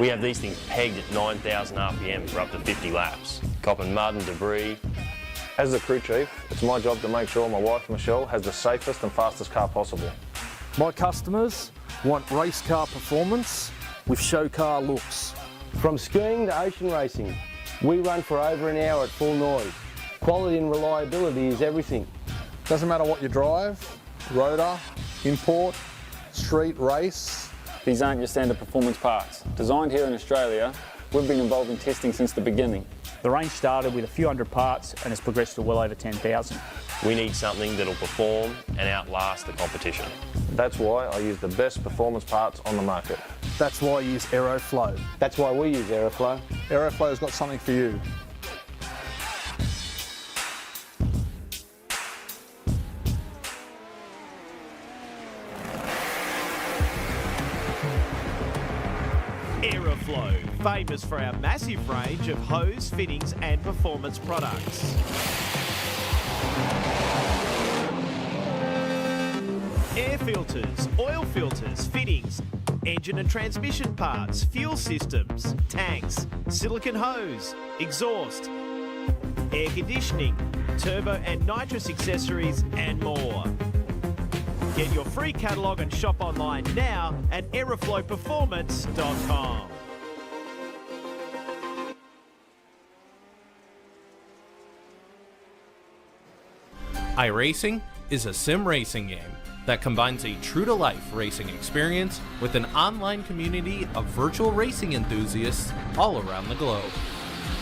We have these things pegged at 9,000 RPM for up to 50 laps, copping mud and debris. As the crew chief, it's my job to make sure my wife Michelle has the safest and fastest car possible. My customers want race car performance with show car looks. From skiing to ocean racing, we run for over an hour at full noise. Quality and reliability is everything. Doesn't matter what you drive, rotor, import, street, race. These aren't your standard performance parts. Designed here in Australia, we've been involved in testing since the beginning. The range started with a few hundred parts and has progressed to well over 10,000. We need something that'll perform and outlast the competition. That's why I use the best performance parts on the market. That's why I use Aeroflow. That's why we use Aeroflow. Aeroflow's got something for you. Aeroflow, famous for our massive range of hose, fittings and performance products. Air filters, oil filters, fittings, engine and transmission parts, fuel systems, tanks, silicone hose, exhaust, air conditioning, turbo and nitrous accessories and more. Get your free catalogue and shop online now at aeroflowperformance.com. iRacing is a sim racing game that combines a true-to-life racing experience with an online community of virtual racing enthusiasts all around the globe.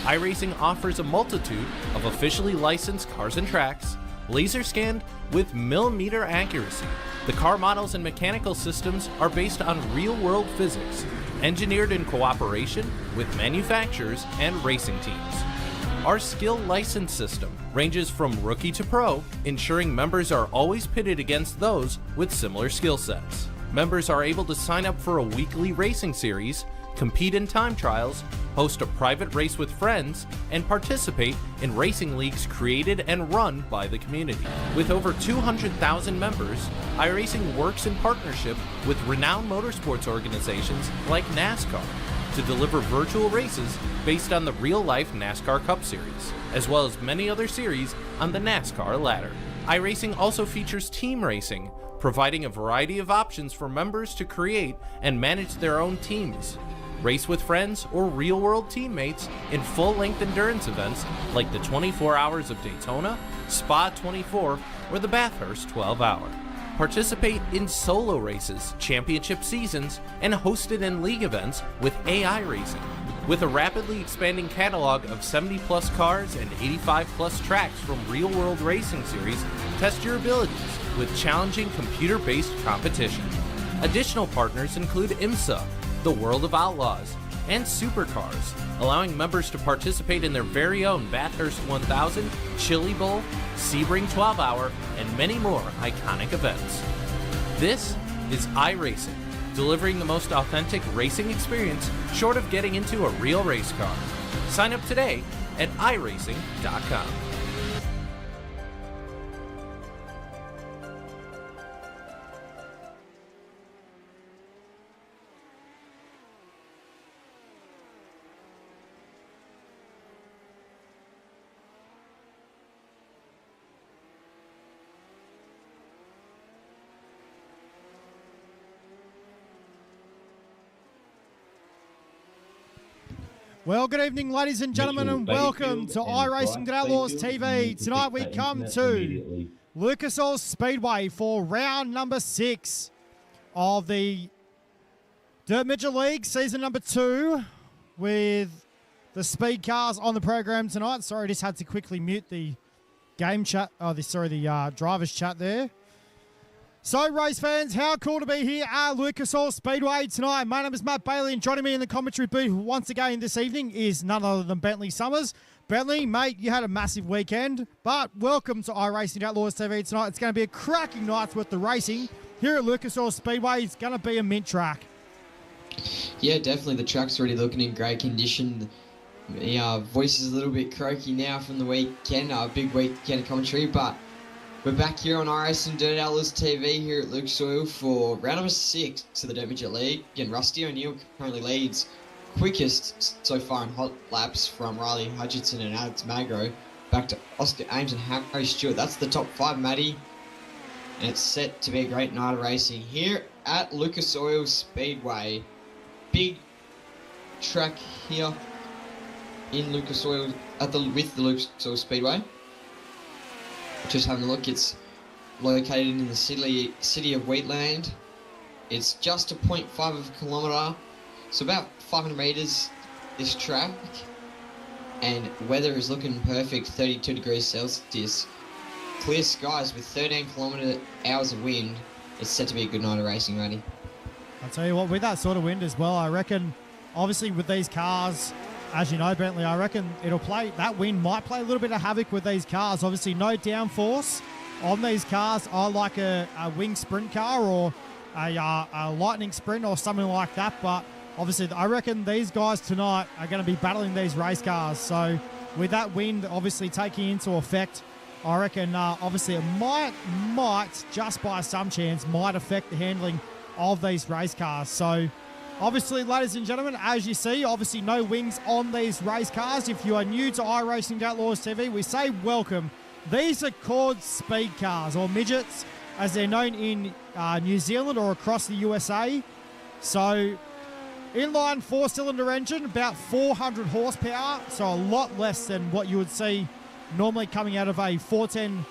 iRacing offers a multitude of officially licensed cars and tracks, laser scanned with millimeter accuracy. The car models and mechanical systems are based on real-world physics, engineered in cooperation with manufacturers and racing teams. Our skill license system ranges from rookie to pro, ensuring members are always pitted against those with similar skill sets. Members are able to sign up for a weekly racing series, compete in time trials, host a private race with friends, and participate in racing leagues created and run by the community. With over 200,000 members, iRacing works in partnership with renowned motorsports organizations like NASCAR to deliver virtual races based on the real-life NASCAR Cup Series, as well as many other series on the NASCAR ladder. iRacing also features team racing, providing a variety of options for members to create and manage their own teams. Race with friends or real-world teammates in full-length endurance events like the 24 Hours of Daytona, Spa 24, or the Bathurst 12-Hour. Participate in solo races, championship seasons, and hosted in league events with AI Racing. With a rapidly expanding catalog of 70-plus cars and 85-plus tracks from real-world racing series, test your abilities with challenging computer-based competition. Additional partners include IMSA, the World of Outlaws, and Supercars, allowing members to participate in their very own Bathurst 1000, Chili Bowl, Sebring 12-Hour, and many more iconic events. This is iRacing, delivering the most authentic racing experience short of getting into a real race car. Sign up today at iRacing.com. Well, good evening, ladies and gentlemen, and welcome to iRacing Outlaws TV. Tonight we come to Lucas Oil Speedway for round number 6 of the Dirt Midget League, season number 2, with the speed cars on the program tonight. Sorry, just had to quickly mute the game chat. The driver's chat there. So, race fans, how cool to be here at Lucas Oil Speedway tonight. My name is Matt Bailey, and joining me in the commentary booth once again this evening is none other than Bentley Summers. Bentley, mate, you had a massive weekend, but welcome to iRacing Outlaws TV tonight. It's going to be a cracking night's worth of racing here at Lucas Oil Speedway. It's going to be a mint track. Yeah, definitely. The track's already looking in great condition. The voice is a little bit croaky now from the weekend, big weekend commentary, but we're back here on iRacing Dirt Outlaws TV here at Lucas Oil for round number 6 to the Dirt Midget League. Again, Rusty O'Neill currently leads quickest so far in hot laps from Riley Hutchinson and Alex Magro back to Oscar Ames and Harry Stewart. That's the top 5, Matty. And it's set to be a great night of racing here at Lucas Oil Speedway. Big track here in Lucas Oil with the Lucas Oil Speedway. Just having a look, it's located in the city of Wheatland. It's just a 0.5 of a kilometre, so about 500 metres this track, and weather is looking perfect, 32 degrees Celsius. Clear skies with 13 km/h of wind. It's set to be a good night of racing, Matty. I'll tell you what, with that sort of wind as well, I reckon, obviously with these cars, as you know, Bentley, I reckon that wind might play a little bit of havoc with these cars. Obviously, no downforce on these cars. I like a wing sprint car or a lightning sprint or something like that. But obviously, I reckon these guys tonight are going to be battling these race cars. So with that wind obviously taking into effect, I reckon obviously it might, just by some chance, might affect the handling of these race cars. So obviously, ladies and gentlemen, as you see, obviously no wings on these race cars. If you are new to iRacing Outlaws TV, we say welcome. These are called speed cars, or midgets, as they're known in New Zealand or across the USA. So, inline 4-cylinder engine, about 400 horsepower, so a lot less than what you would see normally coming out of a 410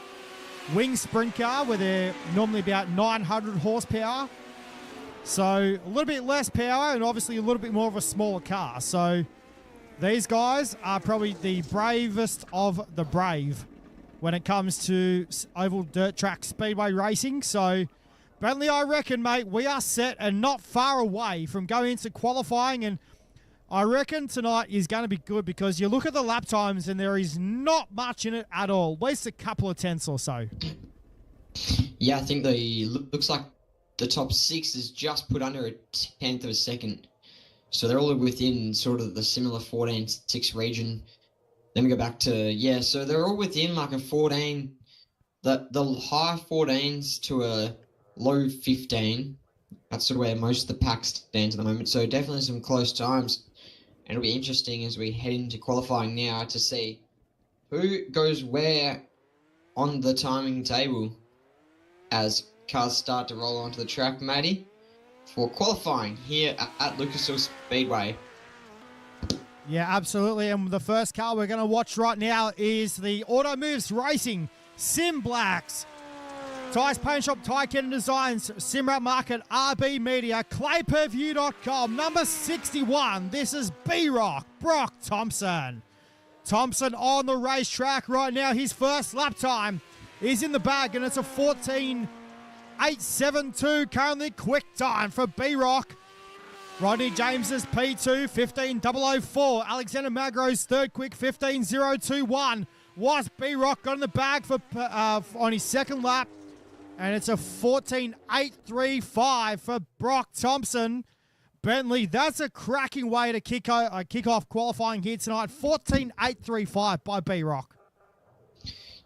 wing sprint car, where they're normally about 900 horsepower. So a little bit less power and obviously a little bit more of a smaller car. So these guys are probably the bravest of the brave when it comes to oval dirt track speedway racing. So Bentley, I reckon, mate, we are set and not far away from going into qualifying. And I reckon tonight is going to be good because you look at the lap times and there is not much in it at all. At least a couple of tenths or so. Yeah, I think looks like the top 6 is just put under a tenth of a second. So they're all within sort of the similar 14.6 region. Then we go back to, so they're all within like a 14, the high 14s to a low 15. That's sort of where most of the pack stands at the moment. So definitely some close times. And it'll be interesting as we head into qualifying now to see who goes where on the timing table as cars start to roll onto the track, Matty, for qualifying here at Lucas Oil Speedway. Yeah, absolutely. And the first car we're going to watch right now is the Auto Moves Racing Sim Blacks. Tyres Paint Shop, Ty Kennan Designs, Simrat Market, RB Media, clayperview.com. Number 61, this is B-Rock, Brock Thompson. Thompson on the racetrack right now. His first lap time is in the bag, and it's a 14.872 currently quick time for B-Rock. Rodney James's P2, 15.004. Alexander Magro's third quick, 15.021. Was B-Rock got in the bag for on his second lap. And it's a 14.835 for Brock Thompson. Bentley, that's a cracking way to kick off qualifying here tonight. 14.835 by B-Rock.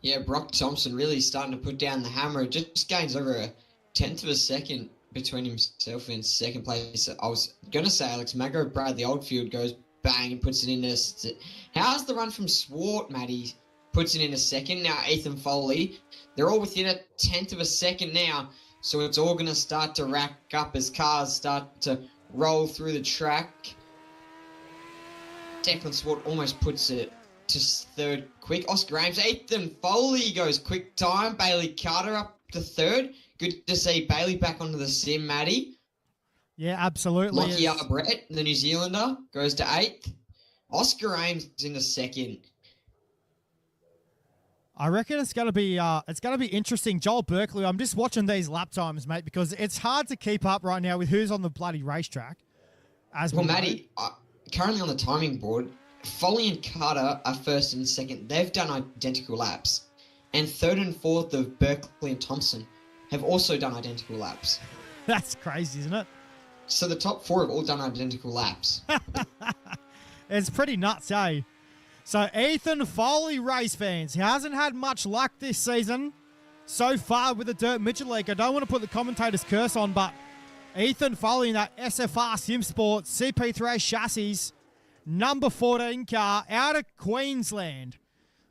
Yeah, Brock Thompson really starting to put down the hammer. Just gains over a tenth of a second between himself and second place. I was going to say Alex Magro, Bradley Oldfield goes bang and puts it into... How's the run from Swart, Matty? Puts it in a second. Now Ethan Foley, they're all within a tenth of a second now. So it's all going to start to rack up as cars start to roll through the track. Declan Swart almost puts it to third quick. Oscar Ames, Ethan Foley goes quick time. Bailey Carter up to third. Good to see Bailey back onto the sim, Matty. Yeah, absolutely. Lockie Brett, the New Zealander, goes to 8th. Oscar Ames in the second. I reckon it's going to be interesting. Joel Berkeley, I'm just watching these lap times, mate, because it's hard to keep up right now with who's on the bloody racetrack. Matty, currently on the timing board, Foley and Carter are first and second. They've done identical laps. And third and fourth of Berkeley and Thompson have also done identical laps. That's crazy, isn't it? So the top 4 have all done identical laps. It's pretty nuts, eh? So Ethan Foley, race fans, he hasn't had much luck this season so far with the Dirt Midget League. I don't want to put the commentator's curse on, but Ethan Foley in that SFR SimSport CP3A chassis, number 14 car out of Queensland.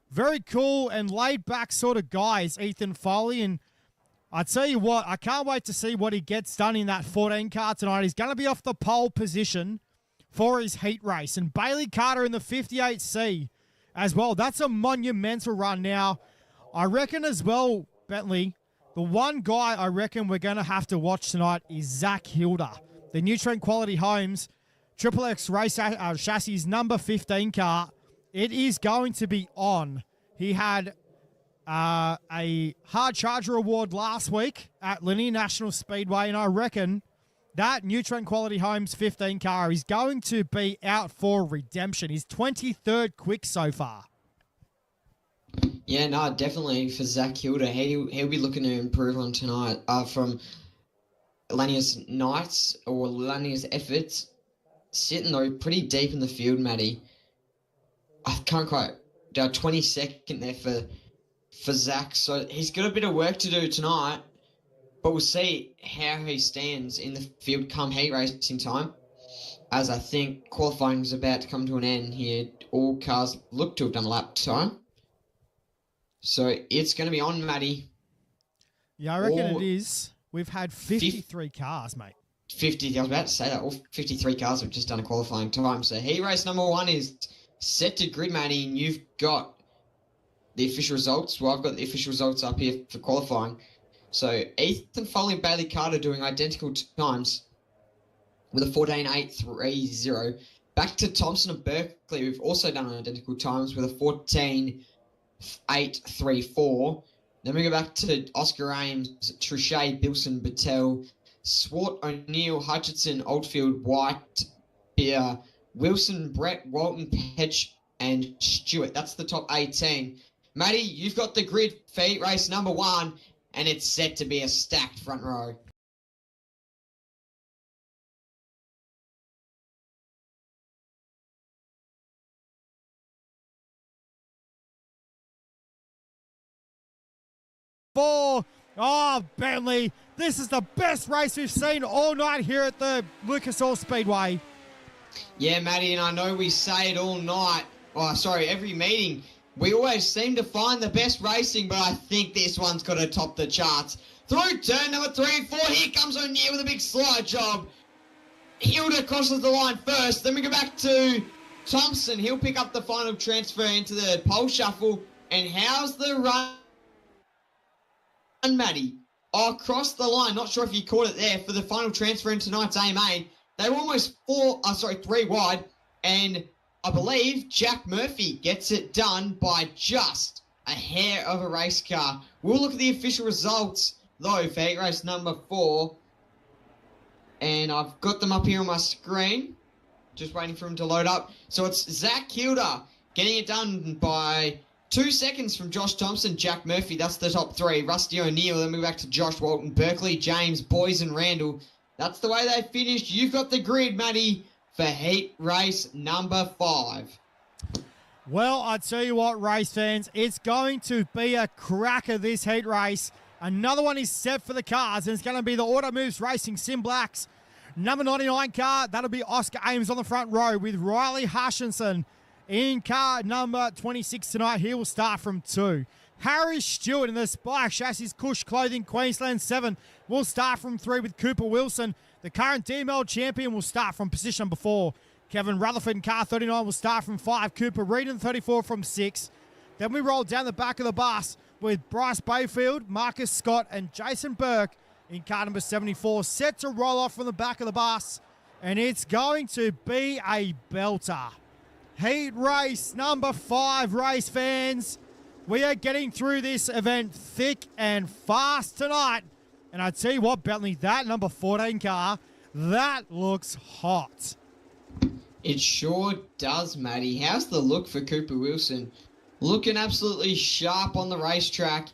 Very cool and laid-back sort of guys, Ethan Foley. And I tell you what, I can't wait to see what he gets done in that 14 car tonight. He's going to be off the pole position for his heat race. And Bailey Carter in the 58C as well. That's a monumental run. Now, I reckon as well, Bentley, the one guy I reckon we're going to have to watch tonight is Zach Hilda, the Nutrien Quality Homes Triple X race chassis number 15 car. It is going to be on. He had a hard charger award last week at Linear National Speedway, and I reckon that Nutrien Quality Homes 15 car is going to be out for redemption. He's 23rd quick so far. Yeah, no, definitely for Zach Hilda. He'll be looking to improve on tonight from Lanius Knights or Lanius Efforts. Sitting though pretty deep in the field, Matty. I can't quite. 22nd there for Zach. So he's got a bit of work to do tonight, but we'll see how he stands in the field come heat racing time. As I think qualifying is about to come to an end here. All cars look to have done a lap time. So it's going to be on, Matty. Yeah, I reckon it is. We've had 53 cars, mate. 50, I was about to say that. All 53 cars have just done a qualifying time. So heat race number 1 is set to grid, Matty, and you've got the official results. Well, I've got the official results up here for qualifying. So Ethan Foley and Bailey Carter doing identical times with a 14.830. Back to Thompson and Berkeley, who've also done identical times with a 14.834. Then we go back to Oscar Ames, Trichet, Bilson, Battelle, Swart, O'Neill, Hutchinson, Oldfield, White, Beer, Wilson, Brett, Walton, Petch, and Stewart. That's the top 18. Matty, you've got the grid for heat race number 1, and it's set to be a stacked front row. Bentley, this is the best race we've seen all night here at the Lucas Oil Speedway. Yeah, Matty, and I know we say it all night. Every meeting. We always seem to find the best racing, but I think this one's got to top the charts. Through turn number 3 and 4, here comes O'Neill with a big slide job. Hilda crosses the line first. Then we go back to Thompson. He'll pick up the final transfer into the pole shuffle. And how's the run, Matty? Across the line. Not sure if you caught it there for the final transfer in tonight's AMA. They were almost 3 wide. And I believe Jack Murphy gets it done by just a hair of a race car. We'll look at the official results, though, for heat race number 4. And I've got them up here on my screen. Just waiting for them to load up. So it's Zach Hilda getting it done by 2 seconds from Josh Thompson, Jack Murphy. That's the top 3. Rusty O'Neill. Then we go back to Josh Walton, Berkeley, James, Boys and Randall. That's the way they finished. You've got the grid, Matty, for heat race number 5. Well, I tell you what, race fans, it's going to be a cracker, this heat race. Another one is set for the cars, and it's going to be the Auto Moves Racing Sim Blacks. Number 99 car, that'll be Oscar Ames on the front row with Riley Hutchinson in car number 26 tonight. He will start from 2. Harry Stewart in the Spike Chassis Cush Clothing Queensland 7 will start from 3 with Cooper Wilson. The current DML champion will start from position number 4. Kevin Rutherford in car 39 will start from 5. Cooper Reed in 34 from 6. Then we roll down the back of the bus with Bryce Bayfield, Marcus Scott, and Jason Burke in car number 74, set to roll off from the back of the bus. And it's going to be a belter. Heat race number 5, race fans. We are getting through this event thick and fast tonight. And I tell you what, Bentley, that number 14 car, that looks hot. It sure does, Matty. How's the look for Cooper Wilson? Looking absolutely sharp on the racetrack.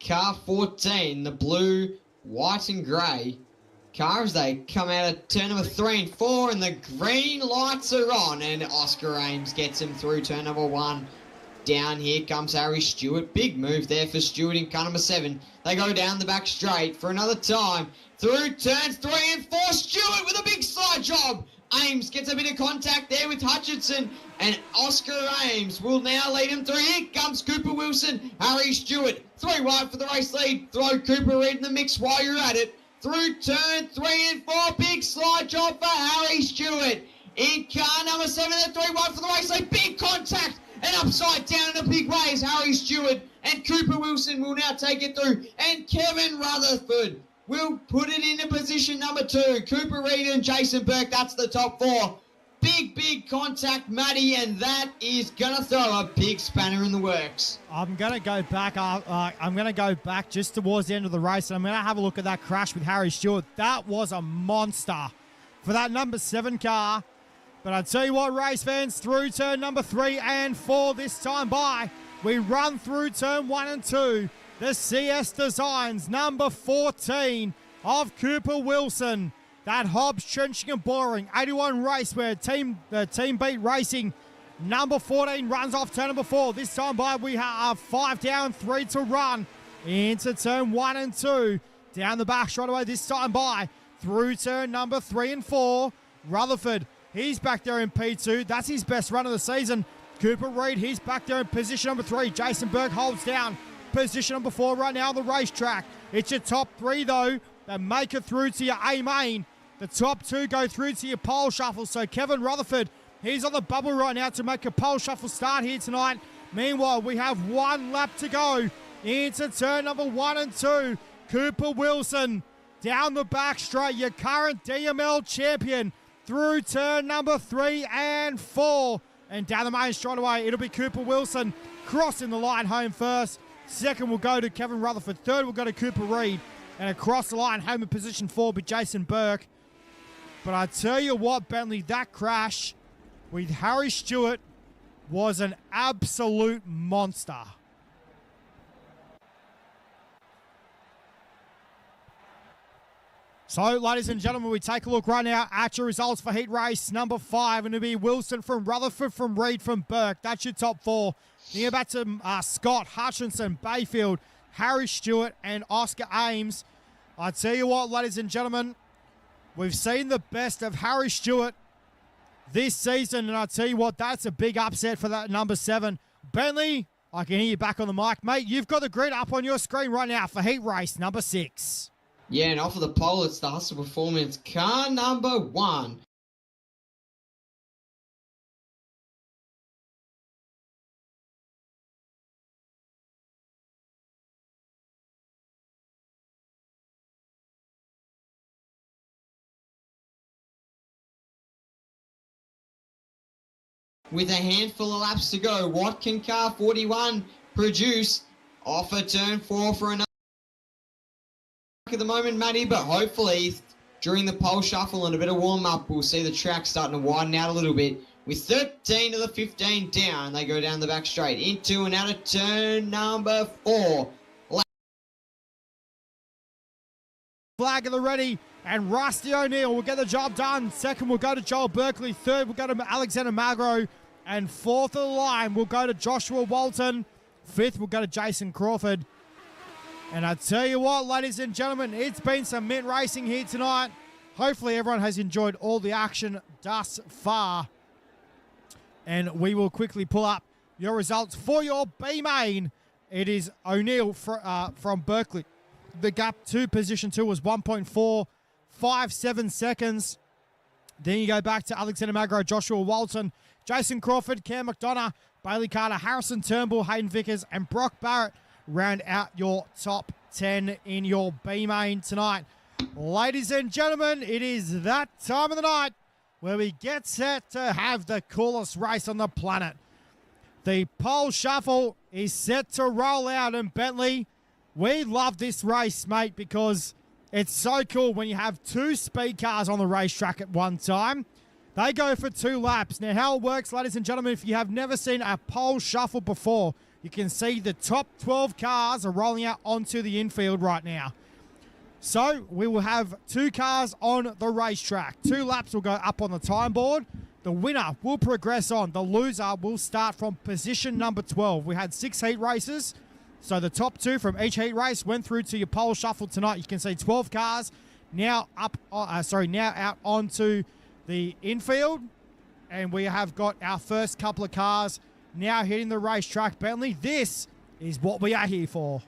Car 14, the blue, white and grey. Car as they come out of turn number 3 and 4, and the green lights are on, and Oscar Ames gets him through turn number 1. down. Here comes Harry Stewart. Big move there for Stewart in car number 7. They go down the back straight for another time. Through turns 3 and 4. Stewart with a big slide job. Ames gets a bit of contact there with Hutchinson, and Oscar Ames will now lead him through. Here comes Cooper Wilson, Harry Stewart, 3 wide for the race lead. Throw Cooper Reid in the mix while you're at it. Through turn 3 and 4, big slide job for Harry Stewart. In car number 7, they're 3 wide for the race lead. Big contact and upside down in a big way is Harry Stewart, and Cooper Wilson will now take it through, and Kevin Rutherford will put it into position number 2. Cooper Reid and Jason Burke, that's the top 4. Big contact, Matty, and that is going to throw a big spanner in the works. I'm going to go back. I'm going to go back just towards the end of the race, and I'm going to have a look at that crash with Harry Stewart. That was a monster for that number 7 car. But I tell you what, race fans, through turn number 3 and 4 this time by, we run through turn 1 and 2. The CS Designs, number 14 of Cooper Wilson. That Hobbs Trenching and Boring, 81 race where Team Beat Racing, number 14 runs off turn number 4. This time by we have 5 down, 3 to run into turn 1 and 2. Down the back straight away this time by through turn number 3 and 4. Rutherford, he's back there in P2. That's his best run of the season. Cooper Reid, he's back there in position number 3. Jason Burke holds down position number 4 right now on the racetrack. It's your top 3 though that make it through to your A main. The top 2 go through to your pole shuffle. So Kevin Rutherford, he's on the bubble right now to make a pole shuffle start here tonight. Meanwhile, we have 1 lap to go into turn number 1 and 2. Cooper Wilson down the back straight, your current DML champion, through turn number 3 and 4. And down the main straight away, it'll be Cooper Wilson crossing the line home first. Second will go to Kevin Rutherford. Third will go to Cooper Reid. And across the line, home in position 4 will be Jason Burke. But I tell you what, Bentley, that crash with Harry Stewart was an absolute monster. So, ladies and gentlemen, we take a look right now at your results for heat race number 5. And it'll be Wilson from Rutherford, from Reid, from Burke. That's your top 4. Then you back to Scott, Hutchinson, Bayfield, Harry Stewart, and Oscar Ames. I tell you what, ladies and gentlemen, we've seen the best of Harry Stewart this season. And I tell you what, that's a big upset for that number 7. Bentley, I can hear you back on the mic. Mate, you've got the grid up on your screen right now for heat race number 6. Yeah, and off of the pole, it's the Hustle Performance car number 1. With a handful of laps to go, what can car 41 produce off a turn 4 for another at the moment, Matty, but hopefully during the pole shuffle and a bit of warm-up, we'll see the track starting to widen out a little bit. With 13 of the 15 down, they go down the back straight into and out of turn number 4. Flag at the ready, and Rusty O'Neill will get the job done. Second will go to Joel Berkeley. Third will go to Alexander Magro. And fourth of the line will go to Joshua Walton. Fifth will go to Jason Crawford. And I tell you what, ladies and gentlemen, it's been some mint racing here tonight. Hopefully everyone has enjoyed all the action thus far. And we will quickly pull up your results for your B main. It is O'Neill from Berkeley. The gap to position 2 was 1.457 seconds. Then you go back to Alexander Magro, Joshua Walton, Jason Crawford, Cam McDonough, Bailey Carter, Harrison Turnbull, Hayden Vickers, and Brock Barrett round out your top 10 in your B main tonight. Ladies and gentlemen, it is that time of the night where we get set to have the coolest race on the planet. The pole shuffle is set to roll out, and Bentley, we love this race, mate, because it's so cool when you have 2 speed cars on the racetrack at one time. They go for 2 laps. Now, how it works, ladies and gentlemen, if you have never seen a pole shuffle before, you can see the top 12 cars are rolling out onto the infield right now. So we will have 2 cars on the racetrack. 2 laps will go up on the time board. the winner will progress on. The loser will start from position number 12. We had 6 heat races. So the top 2 from each heat race went through to your pole shuffle tonight. You can see 12 cars now now out onto the infield. And we have got our first couple of cars now hitting the racetrack. Bentley, this is what we are here for.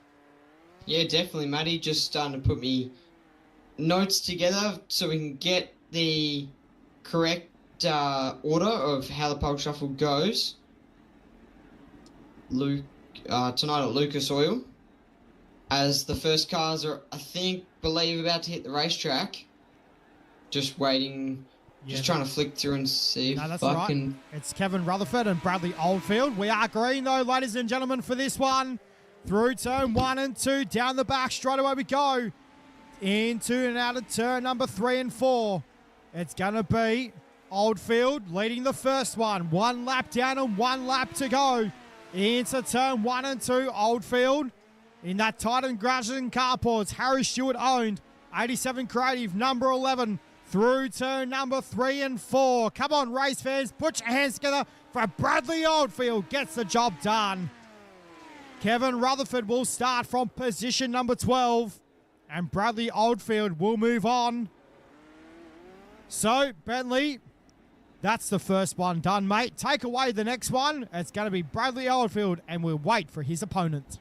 Yeah, definitely, Matty. Just starting to put me notes together so we can get the correct order of how the pole shuffle goes. Tonight at Lucas Oil, as the first cars are, believe about to hit the racetrack. Just waiting. Just trying to flick through and see if I can... It's Kevin Rutherford and Bradley Oldfield. We are green, though, ladies and gentlemen, for this one. Through turn 1 and 2. Down the back, straight away we go. Into and out of turn number 3 and 4. It's going to be Oldfield leading the first one. 1 lap down and 1 lap to go. Into turn 1 and 2. Oldfield in that Titan Grudgeon carports. Harry Stewart owned. 87 Creative, number 11. Through turn number 3 and 4. Come on, race fans. Put your hands together for Bradley Oldfield. Gets the job done. Kevin Rutherford will start from position number 12. And Bradley Oldfield will move on. So, Bentley, that's the first one done, mate. Take away the next one. It's going to be Bradley Oldfield, and we'll wait for his opponent.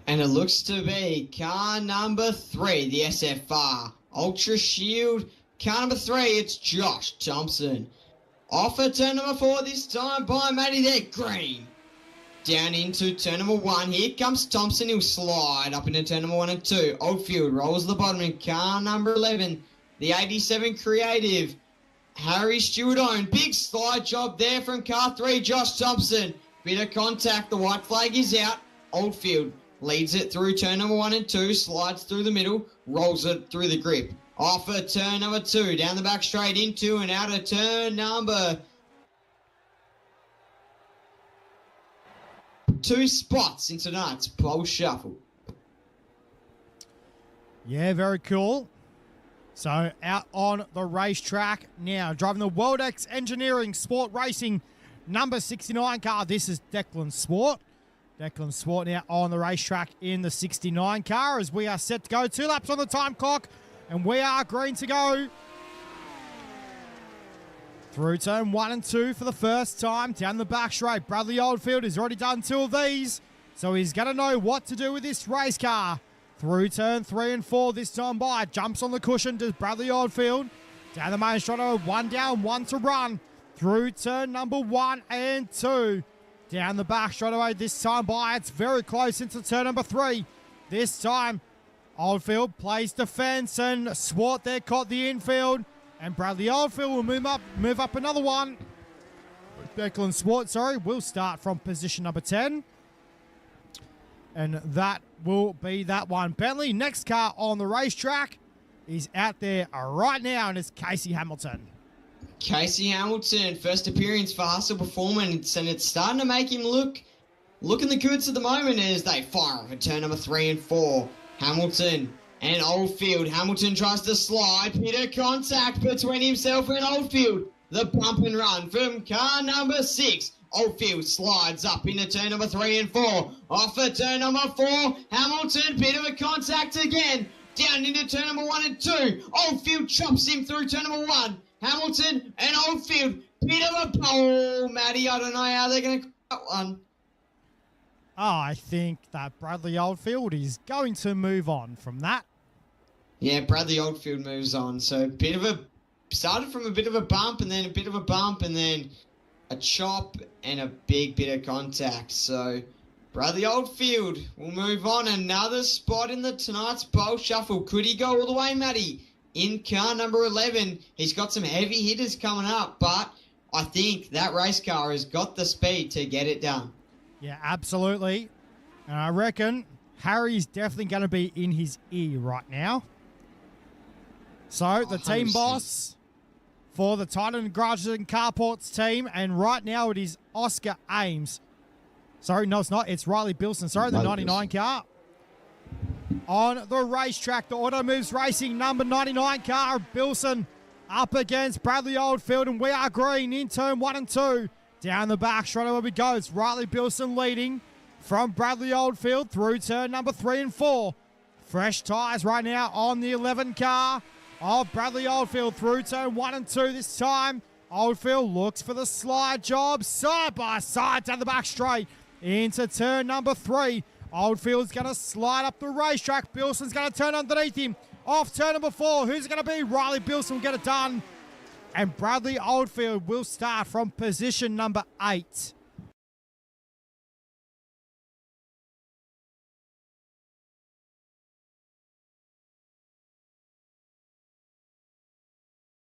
And it looks to be car number 3, the SFR Ultra Shield. Car number 3, it's Josh Thompson. Off at turn number 4 this time by Matty there, green. Down into turn number 1. Here comes Thompson. He'll slide up into turn number 1 and 2. Oldfield rolls the bottom in car number 11. The 87 Creative. Harry Stewart owned. Big slide job there from car 3, Josh Thompson. Bit of contact. The white flag is out. Oldfield leads it through turn number 1 and 2. Slides through the middle. Rolls it through the grip. Off at turn number 2. Down the back straight into and out of turn number 2 spots into tonight's pole shuffle. Yeah, very cool. So out on the racetrack now, driving the World X Engineering Sport Racing number 69 car. This is Declan Swart. Declan Swart now on the racetrack in the 69 car as we are set to go. 2 laps on the time clock and we are green to go. Through turn 1 and 2 for the first time. Down the back straight. Bradley Oldfield has already done 2 of these. So he's going to know what to do with this race car. Through turn 3 and 4 this time by. Jumps on the cushion to Bradley Oldfield. Down the main straight, 1 down, 1 to run. Through turn number 1 and 2. Down the back straight away this time by. It's very close into turn number 3. This time, Oldfield plays defense and Swart there caught the infield. And Bradley Oldfield will move up another one. Declan Swart, will start from position number 10. And that will be that one. Bentley, next car on the racetrack is out there right now, and it's Casey Hamilton. Casey Hamilton, first appearance for Hustle Performance, and it's starting to make him looking the goods at the moment as they fire off at turn number 3 and 4. Hamilton and Oldfield. Hamilton tries to slide. Bit of contact between himself and Oldfield. The bump and run from car number 6. Oldfield slides up into turn number 3 and 4. Off at turn number 4. Hamilton, bit of a contact again. Down into turn number 1 and 2. Oldfield chops him through turn number 1. Hamilton and Oldfield. Bit of a pole, Matty. I don't know how they're going to cut one. I think that Bradley Oldfield is going to move on from that. Yeah, Bradley Oldfield moves on. So started from a bit of a bump and then a bit of a bump and then a chop and a big bit of contact. So Bradley Oldfield will move on. Another spot in tonight's pole shuffle. Could he go all the way, Matty? In car number 11, he's got some heavy hitters coming up, but I think that race car has got the speed to get it done. Yeah, absolutely. And I reckon Harry's definitely going to be in his ear right now. So the 100%. team boss for the Titan Grudgeon Carports team, and right now it is Oscar Ames. Sorry, no, it's not. It's Riley Bilson. Sorry, the 99 car. On the racetrack, the Auto Moves Racing number 99 car, Bilson up against Bradley Oldfield, and we are green in turn 1 and 2. Down the back, straight away we go. It's Riley Bilson leading from Bradley Oldfield through turn number 3 and 4. Fresh tyres right now on the 11 car of Bradley Oldfield through turn 1 and 2 this time. Oldfield looks for the slide job, side by side down the back straight into turn number 3. Oldfield's going to slide up the racetrack. Bilson's going to turn underneath him. Off turn number 4. Who's it going to be? Riley Bilson will get it done. And Bradley Oldfield will start from position number 8.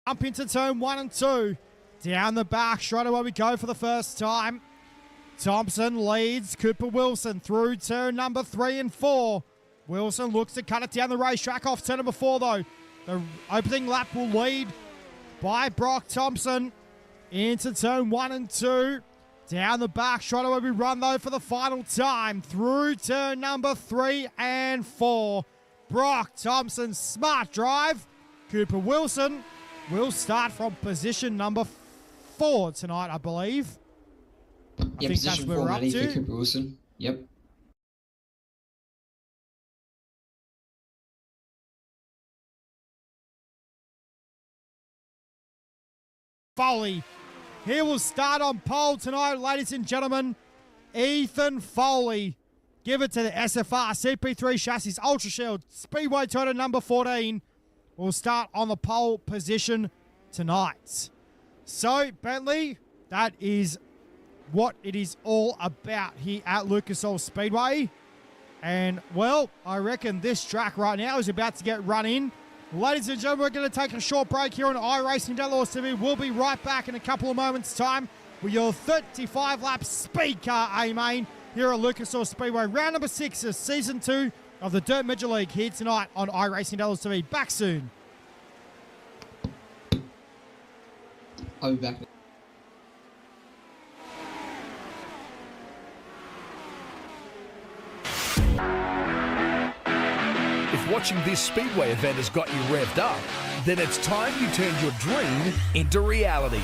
Jump into turn 1 and 2. Down the back, straight away we go for the first time. Thompson leads Cooper Wilson through turn number 3 and 4. Wilson looks to cut it down the racetrack off turn number 4 though. The opening lap will lead by Brock Thompson into turn 1 and 2. Down the back, straight away we run though for the final time through turn number 3 and 4. Brock Thompson, smart drive. Cooper Wilson will start from position number 4 tonight, I believe. Yeah, I think position that's where 4, we're up Matty, for to. Cooper Wilson. Yep. Foley. He will start on pole tonight, ladies and gentlemen. Ethan Foley. Give it to the SFR CP3 Chassis Ultra Shield Speedway Toyota number 14. Will start on the pole position tonight. So, Bentley, that is what it is all about here at Lucas Oil Speedway. And, well, I reckon this track right now is about to get run in. Ladies and gentlemen, we're going to take a short break here on iRacing Outlaws TV. We'll be right back in a couple of moments' time with your 35-lap speed car A-Main here at Lucas Oil Speedway. Round number 6 of Season 2 of the Dirt Major League here tonight on iRacing Outlaws TV. Back soon. I'll be back. If watching this Speedway event has got you revved up, then it's time you turned your dream into reality.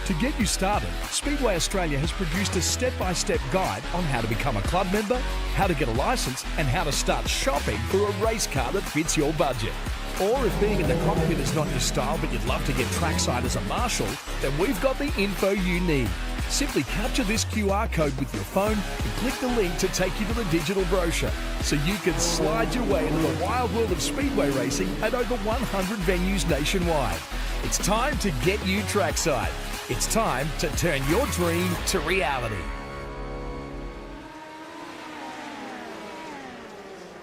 To get you started, Speedway Australia has produced a step-by-step guide on how to become a club member, how to get a licence, and how to start shopping for a race car that fits your budget. Or if being in the cockpit is not your style but you'd love to get trackside as a marshal, then we've got the info you need. Simply capture this QR code with your phone and click the link to take you to the digital brochure so you can slide your way into the wild world of speedway racing at over 100 venues nationwide. It's time to get you trackside. It's time to turn your dream to reality.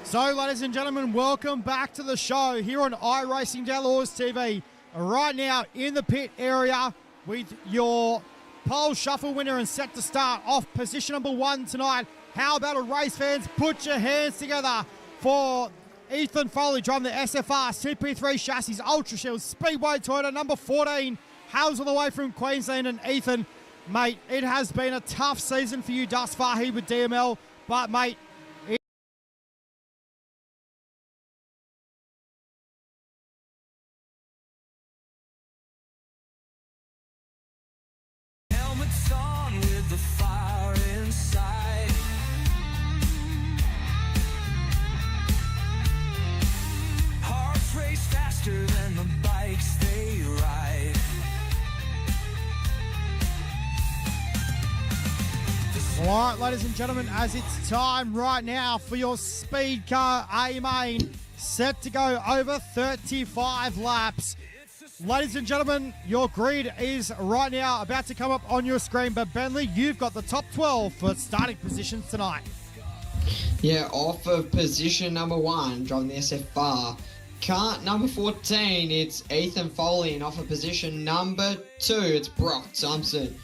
So, ladies and gentlemen, welcome back to the show here on iRacing Outlaws TV. Right now in the pit area with your pole shuffle winner and set to start off position number 1 tonight. How about a race, fans? Put your hands together for Ethan Foley driving the SFR CP3 Chassis Ultra Shield Speedway Toyota number 14. Hails all the way from Queensland. And Ethan, mate, it has been a tough season for you thus far here with DML, but mate, all right, ladies and gentlemen, as it's time right now for your speed car A-Main, set to go over 35 laps. Ladies and gentlemen, your grid is right now about to come up on your screen, but Bentley, you've got the top 12 for starting positions tonight. Yeah, off of position number 1, driving the SFR. Car number 14, it's Ethan Foley, and off of position number 2, it's Brock Thompson.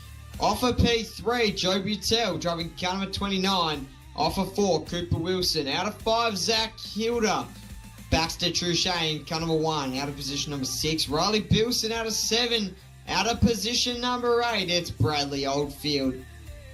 Off of P3, Joe Butel, driving car number 29. Off of 4, Cooper Wilson. Out of 5, Zach Hilda. Baxter Truchet in car number 1. Out of position number 6, Riley Bilson. Out of 7, out of position number 8, it's Bradley Oldfield.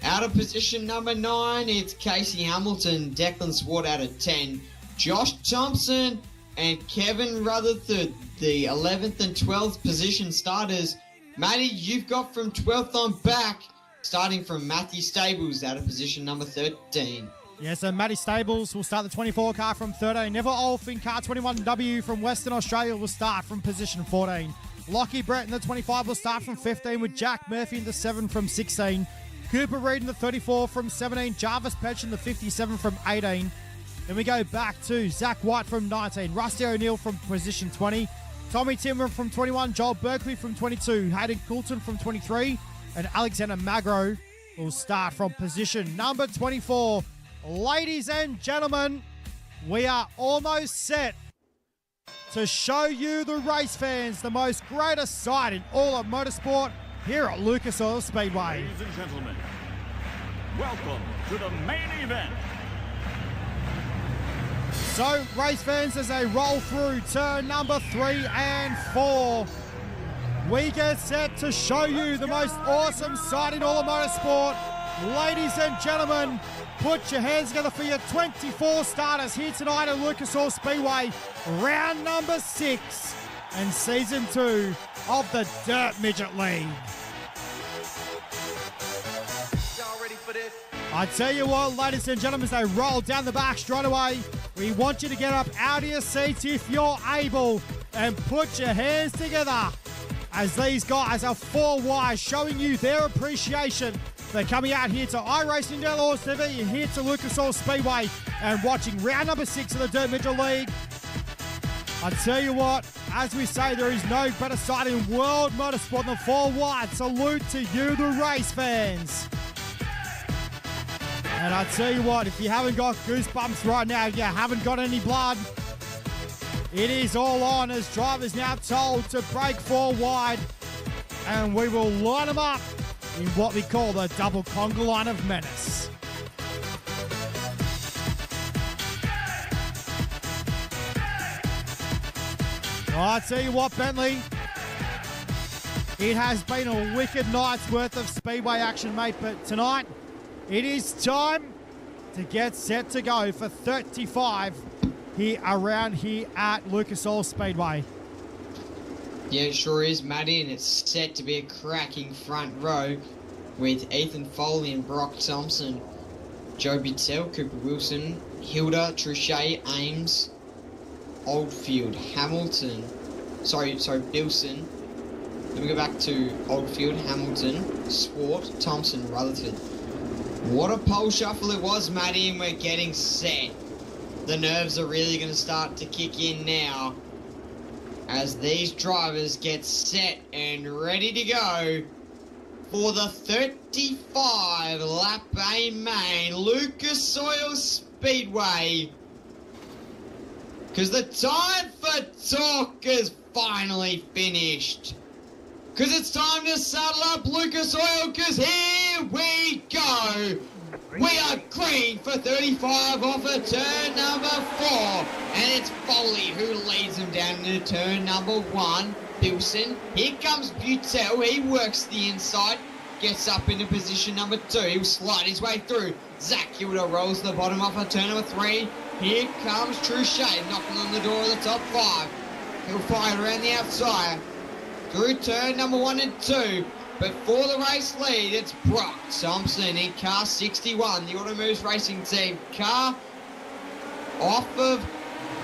Out of position number 9, it's Casey Hamilton. Declan Swart out of 10. Josh Thompson and Kevin Rutherford, the 11th and 12th position starters. Matty, you've got from 12th on back, starting from Matthew Stables out of position number 13. Yeah, so Matty Stables will start the 24 car from 13. Neville Olf in car 21W from Western Australia will start from position 14. Lockie Brett in the 25 will start from 15 with Jack Murphy in the 7 from 16. Cooper Reid in the 34 from 17. Jarvis Petch in the 57 from 18. Then we go back to Zach White from 19. Rusty O'Neill from position 20. Tommy Timmer from 21. Joel Berkeley from 22. Hayden Coulton from 23. And Alexander Magro will start from position number 24. Ladies and gentlemen, we are almost set to show you, the race fans, the most greatest sight in all of motorsport here at Lucas Oil Speedway. Ladies and gentlemen, welcome to the main event. So, race fans, as they roll through turn number 3 and 4, we get set to show you the most awesome sight in all of motorsport. Ladies and gentlemen, put your hands together for your 24 starters here tonight at Lucas Oil Speedway, round number 6 and season 2 of the Dirt Midget League. Y'all ready for this? I tell you what, ladies and gentlemen, as they roll down the back straight away, we want you to get up out of your seats if you're able and put your hands together as these guys are 4 wide, showing you their appreciation. They're coming out here to iRacing Delaware TV, here to Lucas Oil Speedway, and watching round number 6 of the Dirt Midget League. I tell you what, as we say, there is no better sight in world motorsport than 4 wide. Salute to you, the race fans. And I tell you what, if you haven't got goosebumps right now, you haven't got any blood, it is all on as drivers now told to break 4 wide, and we will line them up in what we call the double conga line of menace. I tell you what, Bentley, it has been a wicked night's worth of speedway action, mate, but tonight it is time to get set to go for 35 here around here at Lucas Oil Speedway. Yeah, it sure is, Matty, and it's set to be a cracking front row with Ethan Foley and Brock Thompson, Joe Bittel, Cooper Wilson, Hilda, Truchet, Ames, Oldfield, Hamilton, Bilson. Then we go back to Oldfield, Hamilton, Swart, Thompson, Rutherford. What a pole shuffle it was, Matty, and we're getting set. The nerves are really going to start to kick in now as these drivers get set and ready to go for the 35 lap A main Lucas Oil Speedway. Because the time for talk is finally finished. Because it's time to saddle up Lucas Oil, because here we go. We are green for 35 off of turn number 4. And it's Foley who leads them down into turn number 1. Bilson, here comes Butel, he works the inside, gets up into position number 2. He'll slide his way through. Zach Hilda rolls the bottom off of turn number 3. Here comes Truchet, knocking on the door of the top 5. He'll fire around the outside through turn number 1 and 2. But for the race lead, it's Brock Thompson in car 61, the Automoves Racing Team. Car off of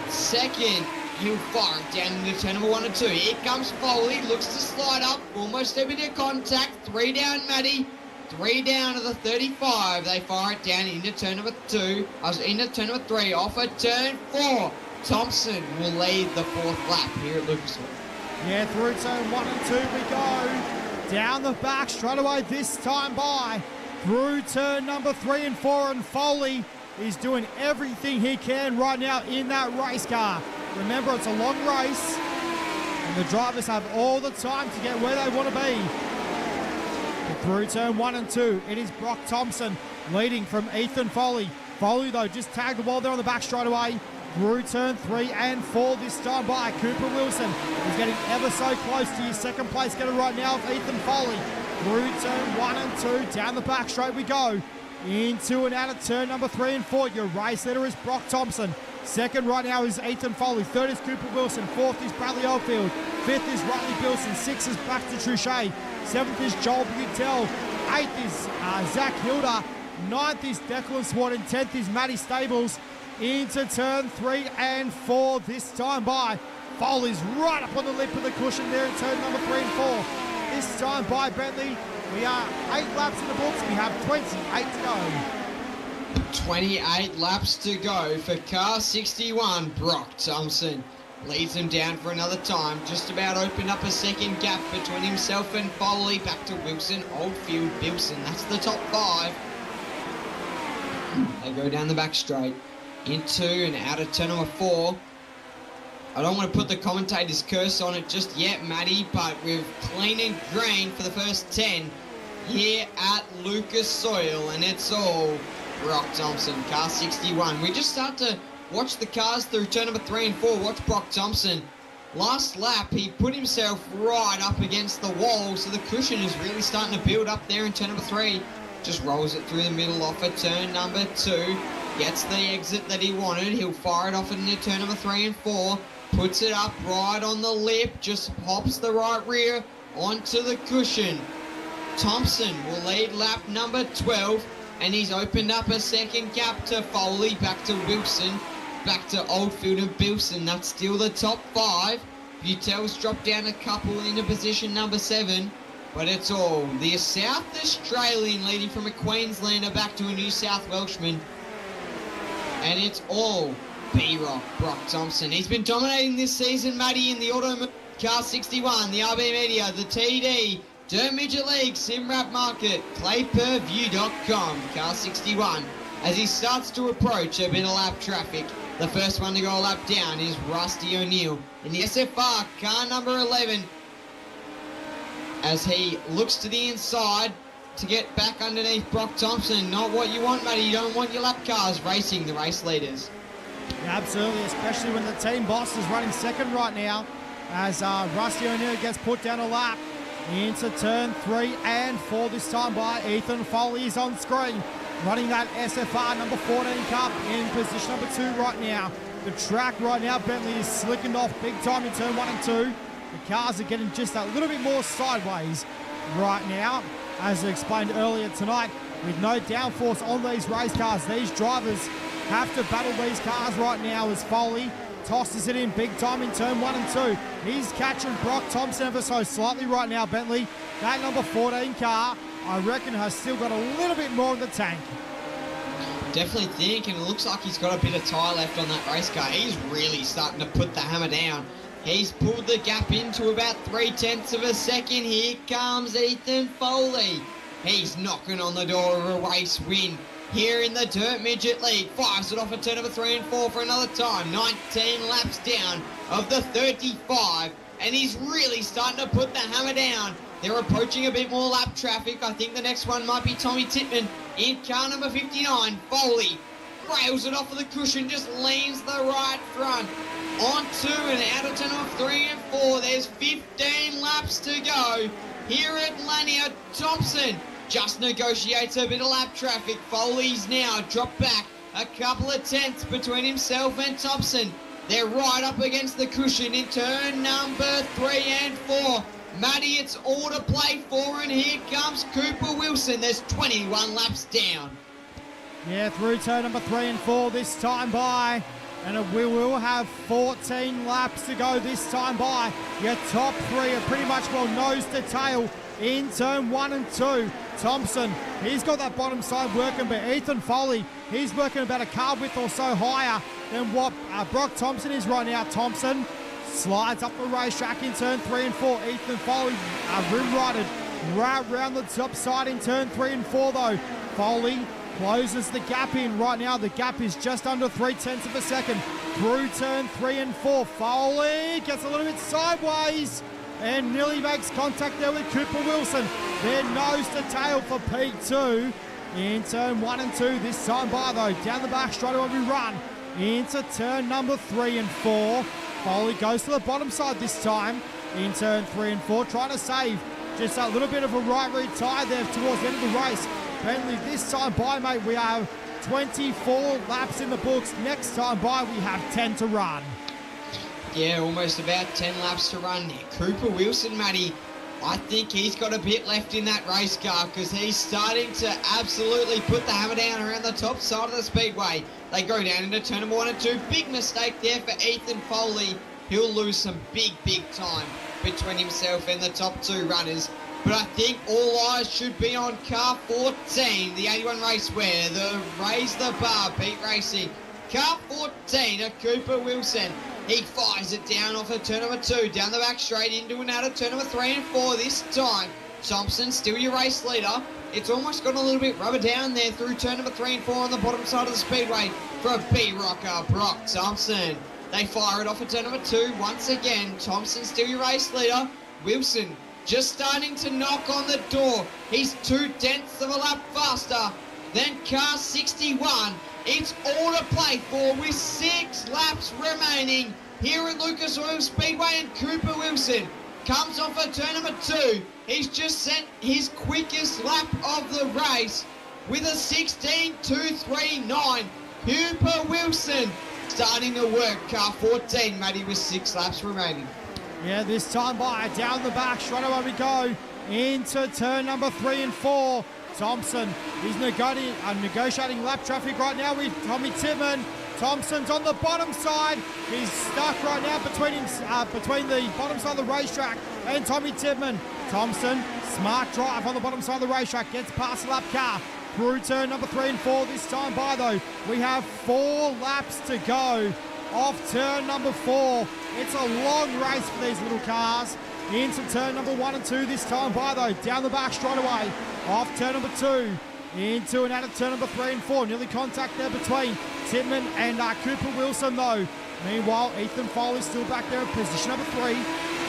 second. He'll fire it down into turn number 1 and 2. Here comes Foley, looks to slide up, almost stepping into contact. 3 down, Matty. 3 down to the 35. They fire it down into turn number 2. Into turn number 3, off at turn 4. Thompson will lead the 4th lap here at Lucas Oil. Yeah, through turn 1 and 2 we go. Down the back straight away this time by. Through turn number 3 and 4, and Foley is doing everything he can right now in that race car. Remember, it's a long race, and the drivers have all the time to get where they want to be. But through turn 1 and 2, it is Brock Thompson leading from Ethan Foley. Foley, though, just tagged the wall there on the back straight away. Through turn 3 and 4 this time by. Cooper Wilson is getting ever so close to his second place getter right now of Ethan Foley. Through turn 1 and 2, down the back straight we go. Into and out of turn number 3 and 4. Your race leader is Brock Thompson. Second right now is Ethan Foley. Third is Cooper Wilson. Fourth is Bradley Oldfield. Fifth is Riley Bilson. Sixth is Baxter Trouchet. Seventh is Joel Butel. Eighth is Zach Hilda. Ninth is Declan Swarton. 10th is Matty Stables. Into turn 3 and 4 this time by. Foley's right up on the lip of the cushion there in turn number 3 and 4. This time by Bentley. We are 8 laps in the books. We have 28 to go. 28 laps to go for car 61. Brock Thompson leads him down for another time. Just about opened up a second gap between himself and Foley. Back to Wilson, Oldfield, Bilson. That's the top 5. They go down the back straight. Into and out of turn number 4. I don't want to put the commentator's curse on it just yet, Matty, but we're clean and green for the first 10 here at Lucas Oil, and it's all Brock Thompson, car 61. We just start to watch the cars through turn number 3 and 4. Watch Brock Thompson. Last lap, he put himself right up against the wall, so the cushion is really starting to build up there in turn number 3. Just rolls it through the middle off of turn number 2. Gets the exit that he wanted. He'll fire it off into turn number 3 and 4. Puts it up right on the lip. Just pops the right rear onto the cushion. Thompson will lead lap number 12. And he's opened up a second gap to Foley. Back to Wilson. Back to Oldfield and Bilson. That's still the top 5. Butel's dropped down a couple into position number 7. But it's all the South Australian leading from a Queenslander back to a New South Welshman. And it's all B-Rock, Brock Thompson. He's been dominating this season, Matty, in the Auto Car 61, the RB Media, the TD, Dirt Midget League, SimRap Market, ClayPerView.com, Car 61. As he starts to approach a bit of lap traffic, the first one to go a lap down is Rusty O'Neill in the SFR, car number 11. As he looks to the inside to get back underneath Brock Thompson. Not what you want, Matty. You don't want your lap cars racing the race leaders. Yeah, absolutely, especially when the team boss is running second right now as Rusty O'Neill gets put down a lap into turn 3 and 4 this time by Ethan Foley is on screen. Running that SFR number 14 Cup in position number 2 right now. The track right now, Bentley is slicking off big time in turn 1 and 2. The cars are getting just a little bit more sideways right now. As I explained earlier tonight, with no downforce on these race cars, these drivers have to battle these cars right now as Foley tosses it in big time in turn 1 and 2. He's catching Brock Thompson ever so slightly right now, Bentley. That number 14 car, I reckon, has still got a little bit more in the tank. Definitely think, and it looks like he's got a bit of tyre left on that race car. He's really starting to put the hammer down. He's pulled the gap into about 0.3 of a second. Here comes Ethan Foley. He's knocking on the door of a race win here in the Dirt Midget League. Fires it off at turn number 3 and 4 for another time. 19 laps down of the 35. And he's really starting to put the hammer down. They're approaching a bit more lap traffic. I think the next one might be Tommy Titman in car number 59. Foley rails it off of the cushion, just leans the right front. Onto and out of turn number 3 and 4. There's 15 laps to go here at Lanier. Thompson just negotiates a bit of lap traffic. Foley's now dropped back a couple of tenths between himself and Thompson. They're right up against the cushion in turn number 3 and 4. Matty, it's all to play for, and here comes Cooper Wilson. There's 21 laps down. Yeah, through turn number 3 and 4 this time by. And we will have 14 laps to go this time by. Your top 3 are pretty much well nose to tail in turn 1 and 2. Thompson, he's got that bottom side working, but Ethan Foley, he's working about a car width or so higher than what Brock Thompson is right now. Thompson slides up the racetrack in turn 3 and 4. Ethan Foley rim-righted right round the top side in turn 3 and 4 though. Foley closes the gap in right now. The gap is just under 0.3 of a second through turn 3 and 4. Foley gets a little bit sideways and nearly makes contact there with Cooper Wilson. They're nose to tail for P2 in turn 1 and 2 this time by though. Down the back straight away we run into turn number 3 and 4. Foley goes to the bottom side this time in turn 3 and 4, trying to save just a little bit of a right rear tyre there towards the end of the race. Bentley this time by, mate, we are 24 laps in the books. Next time by, we have 10 to run. Yeah, almost about 10 laps to run. Cooper Wilson, Matty, I think he's got a bit left in that race car because he's starting to absolutely put the hammer down around the top side of the speedway. They go down into turn number 1 and 2. Big mistake there for Ethan Foley. He'll lose some big time between himself and the top 2 runners. But I think all eyes should be on car 14, the 81 Raceware, the Raise the Bar Beat Racing. Car 14 of Cooper Wilson. He fires it down off of turn number 2, down the back straight into and out of turn number 3 and 4 this time. Thompson, still your race leader. It's almost got a little bit rubber down there through turn number 3 and 4 on the bottom side of the speedway for a B-Rocker, Brock Thompson. They fire it off at turn number 2 once again. Thompson, still your race leader. Wilson just starting to knock on the door. He's 0.2 of a lap faster than car 61. It's all to play for with 6 laps remaining here at Lucas Oil Speedway, and Cooper Wilson comes off at turn number 2. He's just sent his quickest lap of the race with a 16.239. Cooper Wilson starting to work car 14, Matty, with 6 laps remaining. Yeah, this time by, down the back, straight away we go into turn number 3 and 4. Thompson, he's negotiating lap traffic right now with Tommy Titman. Thompson's on the bottom side. He's stuck right now between the bottom side of the racetrack and Tommy Titman. Thompson, smart drive on the bottom side of the racetrack, gets past the lap car through turn number 3 and 4. This time by, though, we have 4 laps to go off turn number 4. It's a long race for these little cars. Into turn number 1 and 2 this time by, though, down the back straight away. Off turn number 2, into and out of turn number 3 and 4. Nearly contact there between Titman and Cooper Wilson, though. Meanwhile, Ethan Foley still back there in position number 3.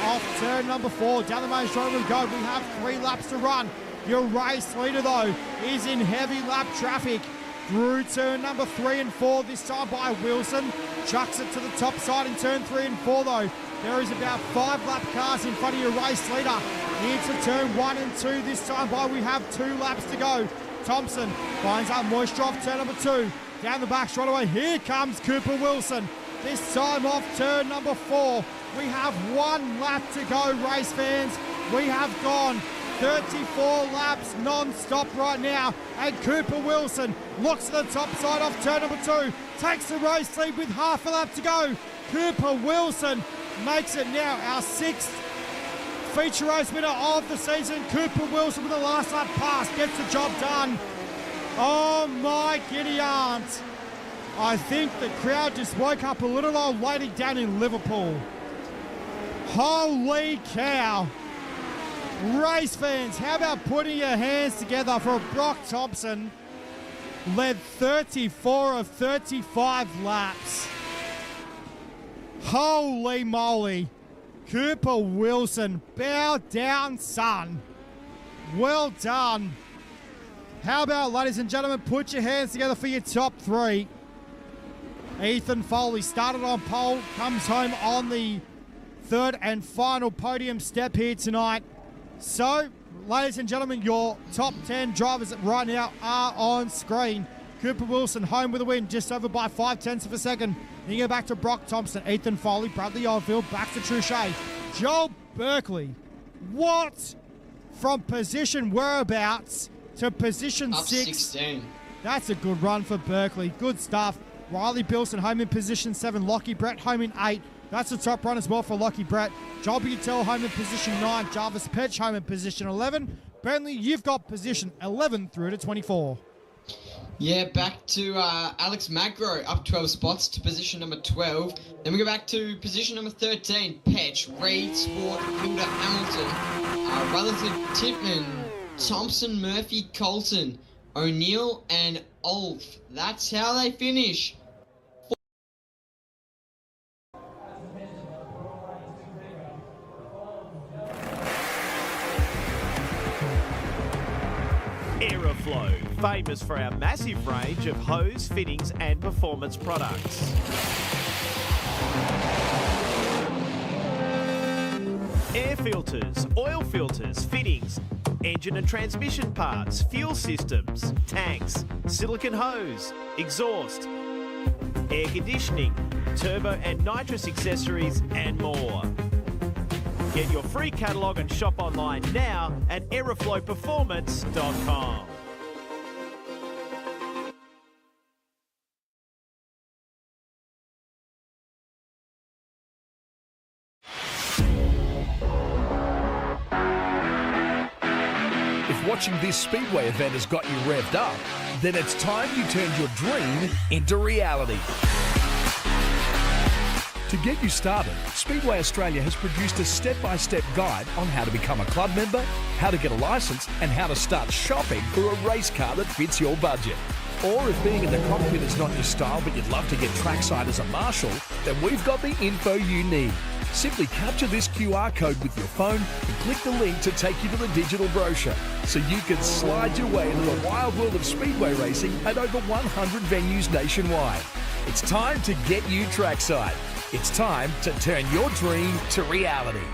Off turn number 4, down the main straight we go. We have 3 laps to run. Your race leader, though, is in heavy lap traffic through turn number 3 and 4. This time by Wilson. Chucks it to the top side in turn 3 and 4, though. There is about 5 lap cars in front of your race leader. Into turn 1 and 2 this time by. We have 2 laps to go. Thompson finds out moisture off turn number 2. Down the back straight away. Here comes Cooper Wilson. This time off turn number 4. We have 1 lap to go, race fans. We have gone 34 laps non-stop right now. And Cooper Wilson looks at the top side off turn number 2. Takes the race lead with half a lap to go. Cooper Wilson makes it now our 6th feature race winner of the season. Cooper Wilson with the last lap pass gets the job done. Oh my giddy aunt. I think the crowd just woke up a little old lady down in Liverpool. Holy cow. Race fans, how about putting your hands together for Brock Thompson? Led 34 of 35 laps. Holy moly. Cooper Wilson, bow down, son. Well done. How about, ladies and gentlemen, put your hands together for your top 3. Ethan Foley started on pole, comes home on the 3rd and final podium step here tonight. So, ladies and gentlemen, your top 10 drivers right now are on screen. Cooper Wilson home with a win, just over by 0.5 of a second. Then you go back to Brock Thompson, Ethan Foley, Bradley Oldfield, back to Truchet. Joel Berkeley, what? From position whereabouts to position Up 6. 16. That's a good run for Berkeley. Good stuff. Riley Bilson home in position 7. Lockie Brett home in 8. That's the top run as well for Lockie Brett. Joel Butel home in position 9. Jarvis Petch home in position 11. Burnley, you've got position 11 through to 24. Yeah, back to Alex Magro, up 12 spots to position number 12. Then we go back to position number 13, Petch, Reed, Sport, Hilda Hamilton, Rutherford Titman, Thompson, Murphy, Colton, O'Neill, and Olf. That's how they finish. Aeroflow, famous for our massive range of hose, fittings and performance products. Air filters, oil filters, fittings engine and transmission parts, fuel systems, tanks, silicone hose, exhaust, air conditioning, turbo and nitrous accessories, and more. Get your free catalogue and shop online now at aeroflowperformance.com. If watching this Speedway event has got you revved up, then it's time you turned your dream into reality. To get you started, Speedway Australia has produced a step-by-step guide on how to become a club member, how to get a licence, and how to start shopping for a race car that fits your budget. Or if being in the cockpit is not your style but you'd love to get trackside as a marshal, then we've got the info you need. Simply capture this QR code with your phone and click the link to take you to the digital brochure so you can slide your way into the wild world of speedway racing at over 100 venues nationwide. It's time to get you trackside. It's time to turn your dream to reality.